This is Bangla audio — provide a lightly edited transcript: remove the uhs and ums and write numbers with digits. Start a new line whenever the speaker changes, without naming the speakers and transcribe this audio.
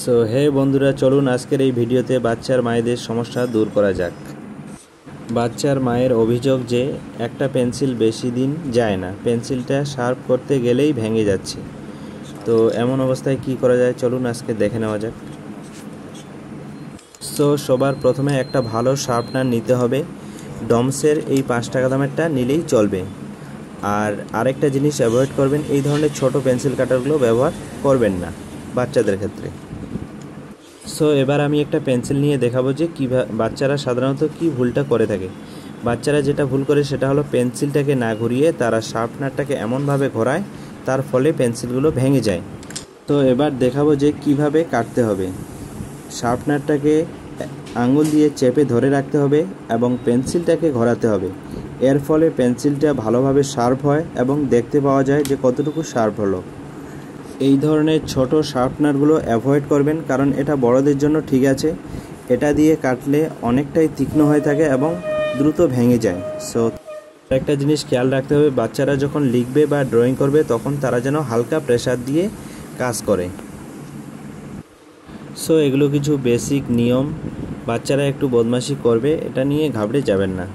সো হে বন্ধুরা, চলুন আজকের এই ভিডিওতে বাচ্চার মায়েদের সমস্যা দূর করা যাক। বাচ্চার মায়ের অভিযোগ যে একটা পেন্সিল বেশি দিন যায় না, পেন্সিলটা শার্প করতে গেলেই ভেঙে যাচ্ছে। তো এমন অবস্থায় কি করা যায়, চলুন আজকে দেখে নেওয়া যাক। সো সবার প্রথমে একটা ভালো শার্পনার নিতে হবে। ডমসের এই 5 টাকা দামেরটা নিলেই চলবে। আর আরেকটা জিনিস অ্যাভয়েড করবেন, এই ধরনের ছোট পেন্সিল কাটারগুলো ব্যবহার করবেন না বাচ্চাদের ক্ষেত্রে। সো এবার আমি একটা পেন্সিল নিয়ে দেখাবো যে বাচ্চারা সাধারণত কি ভুলটা করে থাকে। বাচ্চারা যেটা ভুল করে সেটা হলো পেন্সিলটাকে না ঘুরিয়ে তারা শার্পনারটাকে এমনভাবে ঘোরায়, তার ফলে পেন্সিলগুলো ভেঙে যায়। তো এবার দেখাবো যে কিভাবে কাটতে হবে। শার্পনারটাকে আঙুল দিয়ে চেপে ধরে রাখতে হবে এবং পেন্সিলটাকে ঘোরাতে হবে। এর ফলে পেন্সিলটা ভালোভাবে শার্প হয় এবং দেখতে পাওয়া যায় যে কতটুকু শার্প হলো। এই ধরনের ছোট শার্পনারগুলো অ্যাভয়েড করবেন, কারণ এটা বড়দের জন্য ঠিক আছে, এটা দিয়ে কাটলে অনেকটাই তীক্ষ্ণ হয়ে থাকে এবং দ্রুত ভেঙে যায়। সো একটা জিনিস খেয়াল রাখতে হবে, বাচ্চারা যখন লিখবে বা ড্রয়িং করবে তখন তারা যেন হালকা প্রেসার দিয়ে কাজ করে। সো এগুলো কিছু বেসিক নিয়ম, বাচ্চারা একটু বদমাশি করবে, এটা নিয়ে ঘাবড়ে যাবেন না।